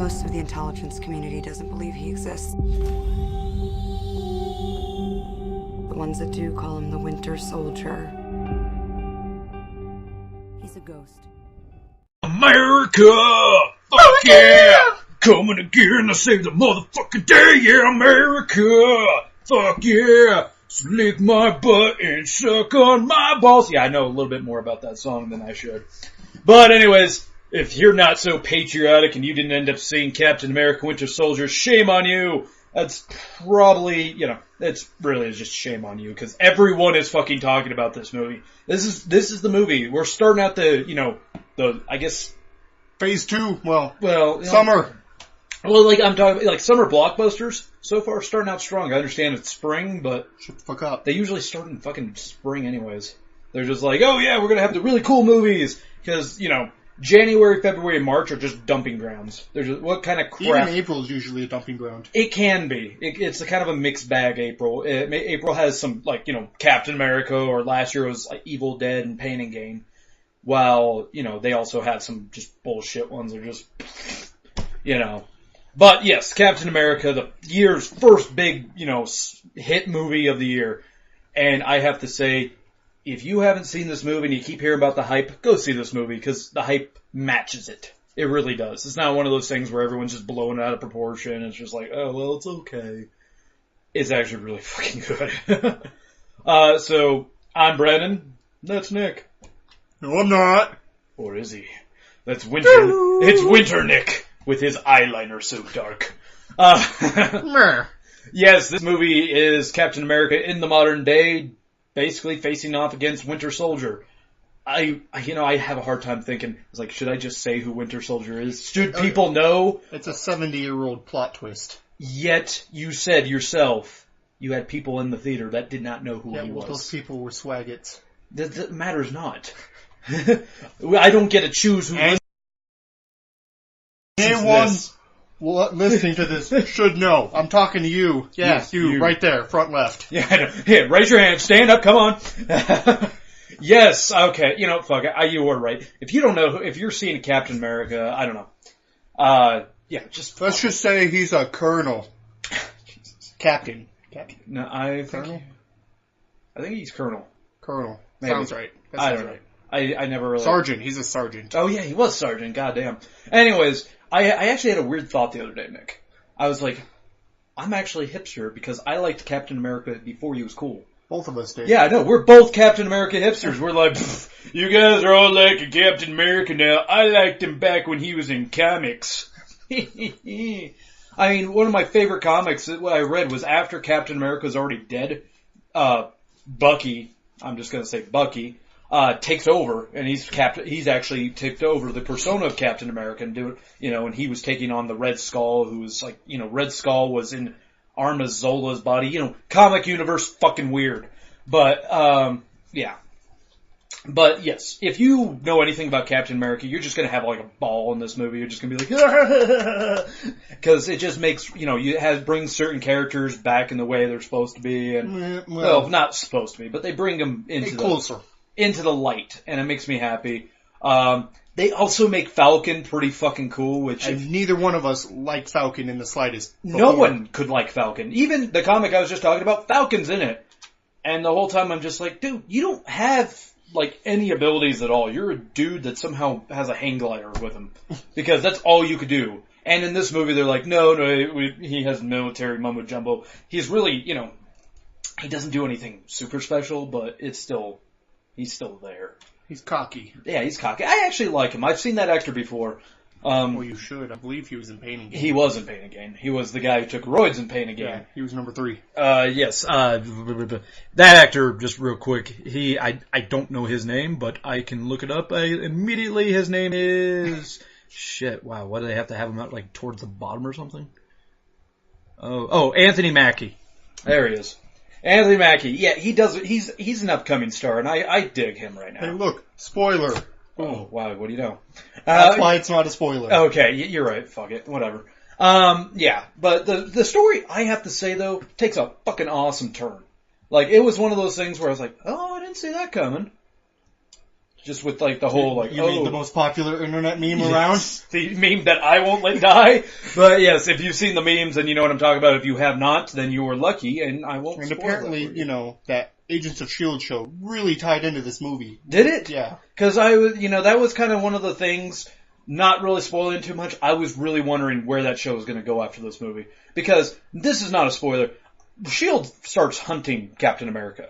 Most of the intelligence community doesn't believe he exists. The ones that do call him the Winter Soldier. He's a ghost. America! Fuck yeah! Coming again to save the motherfucking day, yeah, America! Fuck yeah! So lick my butt and suck on my balls. Yeah, I know a little bit more about that song than I should. But anyways, if you're not so patriotic and you didn't end up seeing Captain America Winter Soldier, shame on you! That's probably, it's really just shame on you, because everyone is fucking talking about this movie. This is the movie. We're starting out I guess... Phase 2, summer. Well, I'm talking, summer blockbusters, so far, starting out strong. I understand it's spring, but... Shut the fuck up. They usually start in fucking spring anyways. They're just like, oh yeah, we're gonna have the really cool movies, because, January, February, and March are just dumping grounds. They're just, what kind of crap... Even April is usually a dumping ground. It can be. It's a kind of a mixed bag, April. April has some, Captain America, or last year was, Evil Dead and Pain and Gain. While, they also had some just bullshit ones that are just, But yes, Captain America, the year's first big, hit movie of the year. And I have to say, if you haven't seen this movie and you keep hearing about the hype, go see this movie, because the hype matches it. It really does. It's not one of those things where everyone's just blowing it out of proportion. It's just like, oh, well, it's okay. It's actually really fucking good. So, I'm Brandon. That's Nick. No, I'm not. Or is he? That's Winter. It's Winter Nick with his eyeliner so dark. Yes, this movie is Captain America in the modern day, basically facing off against Winter Soldier. I have a hard time thinking. It's like, should I just say who Winter Soldier is? Should people know? It's a 70-year-old plot twist. Yet you said yourself you had people in the theater that did not know who he was. Those people were swaggots. That matters not. I don't get to choose who anyone listening to this should know. I'm talking to you. Yeah, you right there, front left. Yeah, I know. Here, raise your hand. Stand up. Come on. Yes. Okay. Fuck it. You were right. If you don't know, if you're seeing Captain America, I don't know. Let's just say he's a colonel. Captain. No, I think he's colonel. Colonel. Maybe. Sounds right. I don't know. I never really... Sergeant. He's a sergeant. Oh, yeah, he was sergeant. Goddamn. Anyways, I actually had a weird thought the other day, Nick. I was like, I'm actually a hipster because I liked Captain America before he was cool. Both of us did. Yeah, I know. We're both Captain America hipsters. We're like, you guys are all like Captain America now. I liked him back when he was in comics. I mean, one of my favorite comics that I read was after Captain America was already dead. Bucky, I'm just going to say Bucky, takes over, and he's actually taken over the persona of Captain America, and he was taking on the Red Skull, who was Red Skull was in Arma Zola's body, comic universe fucking weird. But, yeah. But yes, if you know anything about Captain America, you're just gonna have a ball in this movie. You're just gonna be like, because it just makes, brings certain characters back in the way they're supposed to be, and, well, not supposed to be, but they bring them into the light, and it makes me happy. They also make Falcon pretty fucking cool, and neither one of us liked Falcon in the slightest. No one could like Falcon. Even the comic I was just talking about, Falcon's in it. And the whole time I'm just like, dude, you don't have, any abilities at all. You're a dude that somehow has a hang glider with him. Because that's all you could do. And in this movie, they're like, no, he has military mumbo jumbo. He's really, he doesn't do anything super special, but he's still there. He's cocky. Yeah, he's cocky. I actually like him. I've seen that actor before. Well, you should. I believe he was in Pain and Gain. He was in Pain and Gain. He was the guy who took roids in Pain and Gain. Yeah, he was number 3. Yes. That actor, just real quick, I don't know his name, but I can look it up. Immediately, his name is... Shit, wow, why do they have to have him out, towards the bottom or something? Oh, Anthony Mackie. There he is. Anthony Mackie. Yeah, he's an upcoming star, and I dig him right now. Hey, look, spoiler. Oh, wow, what do you know? That's why it's not a spoiler. Okay, you're right, fuck it, whatever. Yeah, but the story, I have to say though, takes a fucking awesome turn. It was one of those things where I was like, oh, I didn't see that coming. Just with like the whole like, You mean the most popular internet meme around? the meme that I won't let die. But yes, if you've seen the memes and you know what I'm talking about, if you have not, then you are lucky, and I won't. And spoil apparently, that for you. That Agents of S.H.I.E.L.D. show really tied into this movie. Did it? Yeah. Because I was, that was kind of one of the things. Not really spoiling too much. I was really wondering where that show was going to go after this movie, because this is not a spoiler. S.H.I.E.L.D. starts hunting Captain America.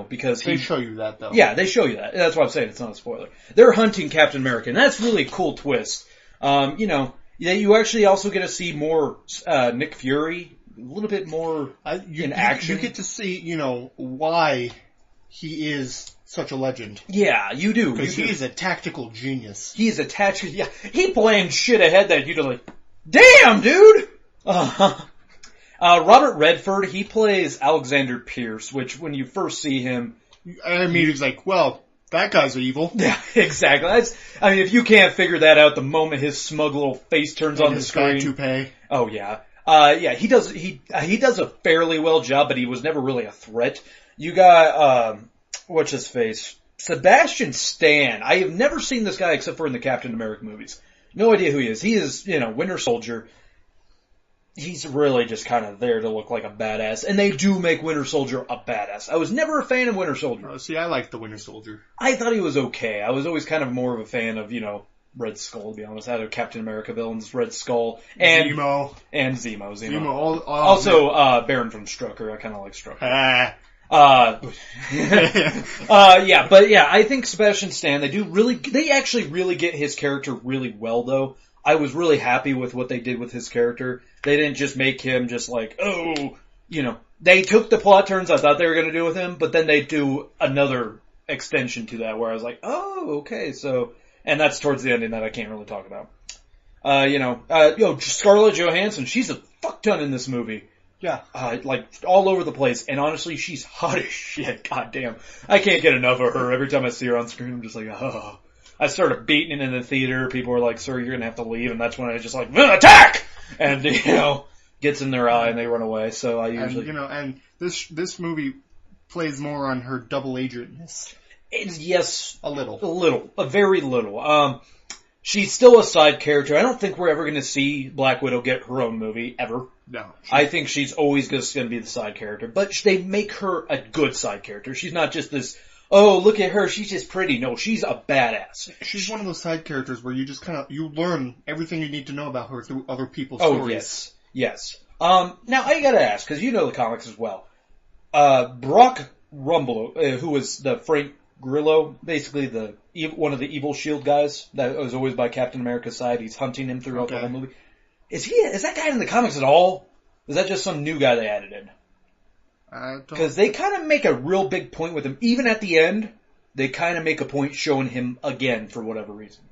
Because They show you that, though. Yeah, they show you that. That's why I'm saying it's not a spoiler. They're hunting Captain America, and that's really a cool twist. You actually also get to see more Nick Fury, a little bit more in action. You get to see, why he is such a legend. Yeah, you do. Because he is a tactical genius. He's a tactical... Yeah, he planned shit ahead that you'd like, damn, dude! Robert Redford, he plays Alexander Pierce, which when you first see him... I mean, he's like, well, that guy's evil. Yeah, exactly. If you can't figure that out the moment his smug little face turns on the screen... His toupee. Oh, yeah. He does a fairly well job, but he was never really a threat. You got, what's his face? Sebastian Stan. I have never seen this guy except for in the Captain America movies. No idea who he is. He is, Winter Soldier. He's really just kind of there to look like a badass. And they do make Winter Soldier a badass. I was never a fan of Winter Soldier. See, I like the Winter Soldier. I thought he was okay. I was always kind of more of a fan of, Red Skull, to be honest. Out of Captain America villains, Red Skull. And Zemo. And Zemo. Zemo. Also, Baron from Strucker. I kind of like Strucker. I think Sebastian Stan, they actually really get his character really well, though. I was really happy with what they did with his character. They didn't just make him just like, they took the plot turns I thought they were going to do with him, but then they do another extension to that where I was like, oh, okay, so, and that's towards the ending that I can't really talk about. Scarlett Johansson, she's a fuck ton in this movie. Yeah. All over the place, and honestly, she's hot as shit, goddamn. I can't get enough of her. Every time I see her on screen, I'm just like, oh. I started beating it in the theater. People were like, sir, you're gonna have to leave. And that's when I was just like, attack! And, gets in their eye and they run away. So I usually... And this movie plays more on her double agentness. Yes. A little. A very little. She's still a side character. I don't think we're ever gonna see Black Widow get her own movie, ever. No. I think she's always just gonna be the side character. But they make her a good side character. She's not just this... Oh, look at her, she's just pretty. No, she's a badass. She's one of those side characters where you just you learn everything you need to know about her through other people's stories. Yes. Now I gotta ask, because you know the comics as well. Brock Rumble, who was the Frank Grillo, basically one of the evil S.H.I.E.L.D. guys that was always by Captain America's side. He's hunting him throughout the whole movie. Is that guy in the comics at all? Is that just some new guy they added in? Because they kind of make a real big point with him. Even at the end, they kind of make a point showing him again for whatever reason.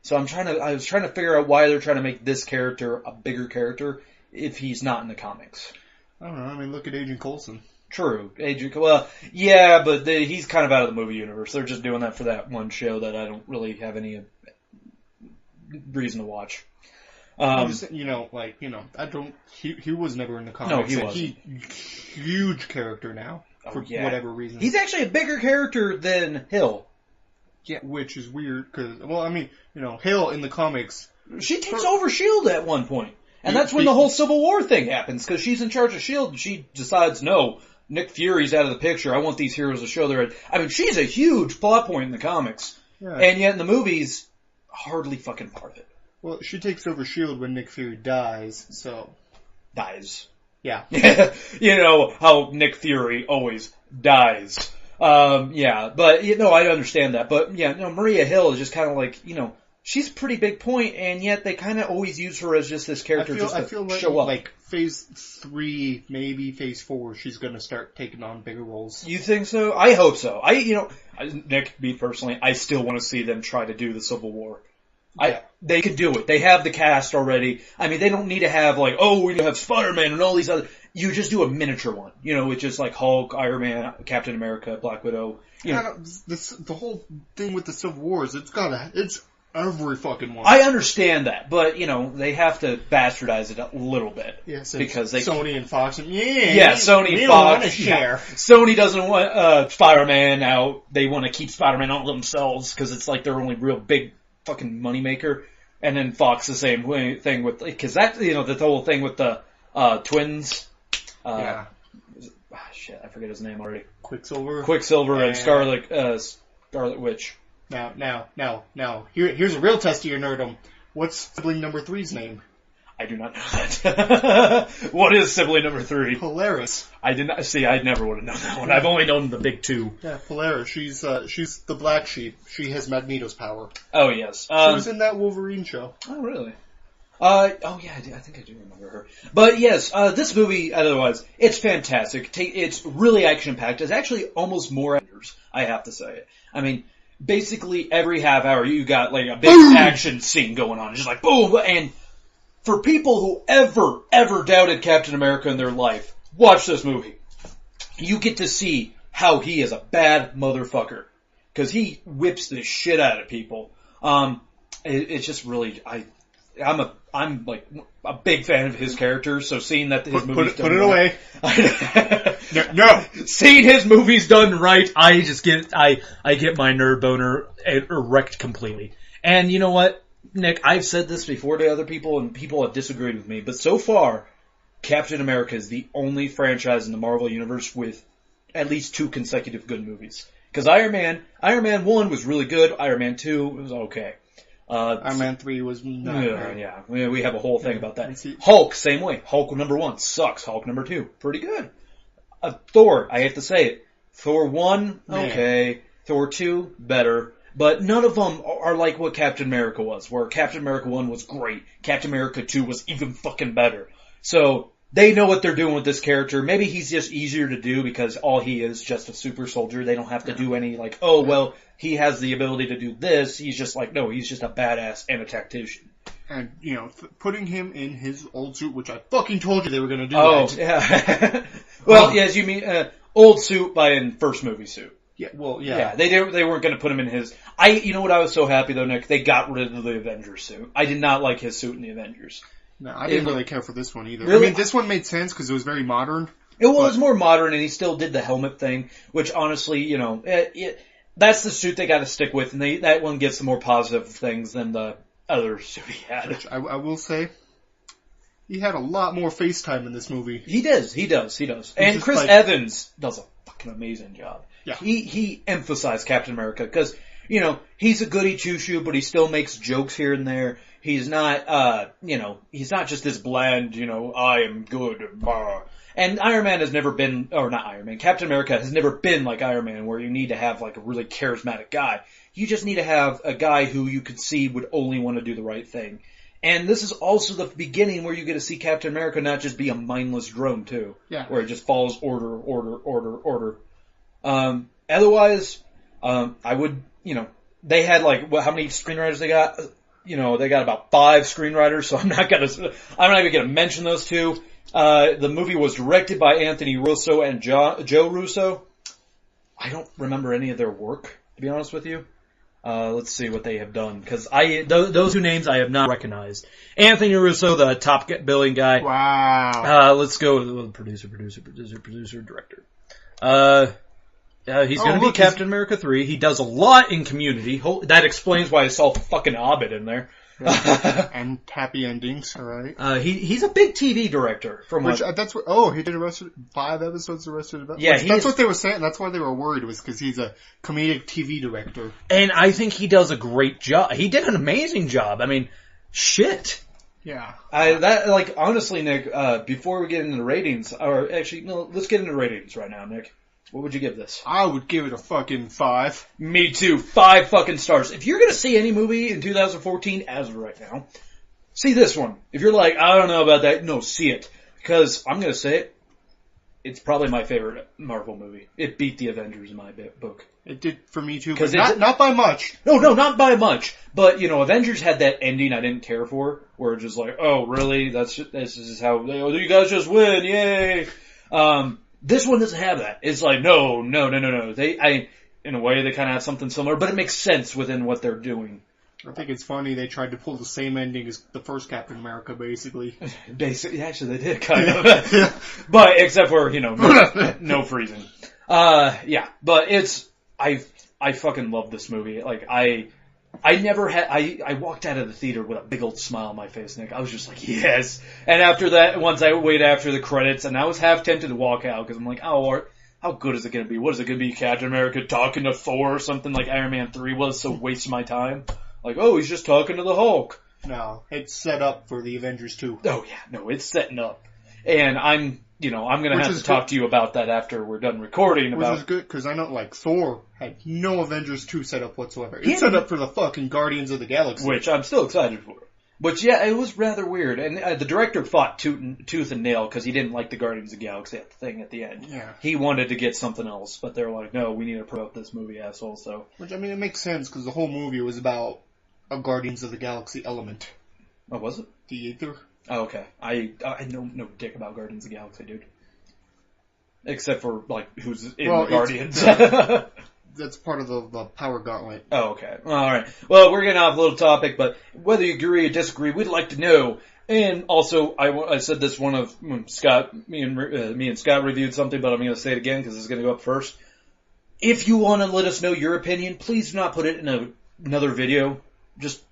So I was trying to figure out why they're trying to make this character a bigger character if he's not in the comics. I don't know. I mean, look at Agent Coulson. True. Well, yeah, but he's kind of out of the movie universe. They're just doing that for that one show that I don't really have any reason to watch. I don't. He was never in the comics. No, he wasn't. Huge character now for whatever reason. He's actually a bigger character than Hill. Yeah, which is weird because Hill in the comics. She takes over S.H.I.E.L.D. at one point, and that's when the whole Civil War thing happens because she's in charge of S.H.I.E.L.D. and she decides no. Nick Fury's out of the picture. I want these heroes to show their... I mean, she's a huge plot point in the comics. Yeah. And yet in the movies, hardly fucking part of it. Well, she takes over S.H.I.E.L.D. when Nick Fury dies, so... Dies. Yeah. You know how Nick Fury always dies. But, I understand that. But, Maria Hill is just kind of like, she's a pretty big point, and yet they kind of always use her as just this character I feel like, show up. Like phase 3, maybe phase 4, she's going to start taking on bigger roles. You think so? I hope so. Nick, me personally, I still want to see them try to do the Civil War. Yeah. They could do it. They have the cast already. I mean, they don't need to have we have Spider-Man and all these other... You just do a miniature one. It's just like Hulk, Iron Man, Captain America, Black Widow. The whole thing with the Civil War is it's every fucking one. I understand that, but, they have to bastardize it a little bit. Yes, because they Sony and Fox. Sony we and don't Fox. want to share. Sony doesn't want Spider-Man out. They want to keep Spider-Man all themselves because it's like their only real big fucking moneymaker. And then Fox the same thing with, because that, the whole thing with the twins. Shit, I forget his name already. Quicksilver and Scarlet Witch. Now, here's a real test of your nerdom. What's sibling number 3's name? I do not know that. What is sibling number 3? Polaris. I did not see. I never would have known that one. I've only known the big two. Yeah, Polaris. She's the black sheep. She has Magneto's power. Oh yes. She was in that Wolverine show. Oh really? I think I do remember her. But yes, this movie, otherwise, it's fantastic. It's really action-packed. It's actually almost more Avengers, I have to say. I mean, basically every half hour you got like a big action scene going on. It's just like boom! And for people who ever doubted Captain America in their life, watch this movie. You get to see how he is a bad motherfucker. Cause he whips the shit out of people. It's just really, I'm like a big fan of his character, so seeing that his movies put it away. No. Seeing his movies done right, I get my nerd boner erect completely. And you know what, Nick, I've said this before to other people, and people have disagreed with me, but so far, Captain America is the only franchise in the Marvel Universe with at least 2 consecutive good movies. Because Iron Man 1 was really good, Iron Man 2 was okay. Iron Man 3 was not great. Yeah. We have a whole thing about that. Hulk, same way. Hulk number 1 sucks. Hulk number 2, pretty good. Thor, I have to say it. Thor 1, okay. Thor 2, better. But none of them are like what Captain America was, where Captain America 1 was great. Captain America 2 was even fucking better. So, they know what they're doing with this character. Maybe he's just easier to do because all he is just a super soldier. They don't have to do any like, oh, well, he has the ability to do this. He's just like, no, he's just a badass and a tactician. And, putting him in his old suit, which I fucking told you they were going to do that. Yeah. Well, yes, you mean, old suit by in first movie suit. Yeah, well, yeah. Yeah, they weren't going to put him in his... You know what I was so happy though, Nick? They got rid of the Avengers suit. I did not like his suit in the Avengers. No, I didn't really care for this one either. Really? I mean, this one made sense because it was very modern. It was more modern, and he still did the helmet thing, which honestly, that's the suit they got to stick with, and that one gets some more positive things than the other suit he had. Which I will say, he had a lot more face time in this movie. He does. And Chris Evans does a fucking amazing job. Yeah. He emphasized Captain America because, he's a goody two-shoe, but he still makes jokes here and there. He's not, he's not just this bland, I am good, And Iron Man has never been, or not Iron Man, Captain America has never been like Iron Man where you need to have like a really charismatic guy. You just need to have a guy who you could see would only want to do the right thing. And this is also the beginning where you get to see Captain America not just be a mindless drone too. Yeah. Where it just follows order. Otherwise, I would, they had like, how many screenwriters they got? They got about 5 screenwriters, so I'm not even gonna mention those 2. The movie was directed by Anthony Russo and Joe Russo. I don't remember any of their work, to be honest with you. Let's see what they have done, because those 2 names I have not recognized. Anthony Russo, the top billing guy. Wow. Let's go with the producer, director. He's going to be Captain America 3. He does a lot in Community. That explains why I saw fucking Orbit in there. And happy endings, alright. He's a big TV director. He did 5 episodes of Arrested Development. Yeah, that's what they were saying. That's why they were worried, was because he's a comedic TV director. And I think he does a great job. He did an amazing job. I mean, shit. Yeah. Honestly, Nick, before we get into the ratings, or actually, no, let's get into ratings right now, Nick. What would you give this? I would give it a fucking 5. Me too. 5 fucking stars. If you're gonna see any movie in 2014, as of right now, see this one. If you're like, I don't know about that, no, see it. Because, I'm gonna say it, it's probably my favorite Marvel movie. It beat the Avengers in my book. It did for me too, but not by much. No, not by much. But, Avengers had that ending I didn't care for, where it's just like, oh, really? This is how, you guys just win, yay! This one doesn't have that. It's like, no. In a way, they kind of have something similar, but it makes sense within what they're doing. I think it's funny they tried to pull the same ending as the first Captain America, basically. Actually, they did, kind of. But, except for, no freezing. Yeah, but I fucking love this movie. Like, I walked out of the theater with a big old smile on my face, Nick. I was just like, yes. And after that, once I waited after the credits, and I was half tempted to walk out, because I'm like, oh, how good is it going to be? What is it going to be? Captain America talking to Thor or something like Iron Man 3 was, so wasting my time? Like, oh, he's just talking to the Hulk. No, it's set up for the Avengers 2. Oh, yeah, no, it's setting up. And I'm going to have to talk to you about that after we're done recording. Which is good, because I know, Thor had no Avengers 2 set up whatsoever. It's set up for the fucking Guardians of the Galaxy. Which I'm still excited for. But yeah, it was rather weird. And the director fought tooth and nail because he didn't like the Guardians of the Galaxy thing at the end. Yeah. He wanted to get something else, but they were like, no, we need to promote this movie, asshole, so. Which, it makes sense, because the whole movie was about a Guardians of the Galaxy element. Oh, was it? The Aether. Oh, okay. I know no dick about Guardians of the Galaxy, dude. Except for, who's in the Guardians. That's part of the Power Gauntlet. Oh, okay. Alright. Well, we're getting off a little topic, but whether you agree or disagree, we'd like to know. And also, I said this one of Scott, me and Scott reviewed something, but I'm going to say it again because it's going to go up first. If you want to let us know your opinion, please do not put it in another video. Just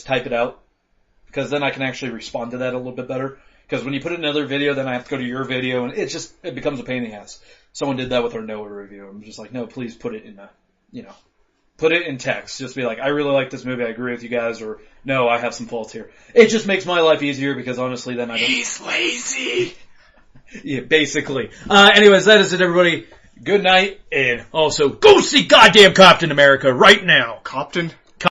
type it out. Because then I can actually respond to that a little bit better. Because when you put in another video, then I have to go to your video, and it becomes a pain in the ass. Someone did that with our Noah review. I'm just like, no, please put it in put it in text. Just be like, I really like this movie, I agree with you guys, or no, I have some faults here. It just makes my life easier, because honestly, then I don't... He's lazy! Yeah, basically. Anyways, that is it, everybody. Good night, and also, go see goddamn Captain America right now! Captain?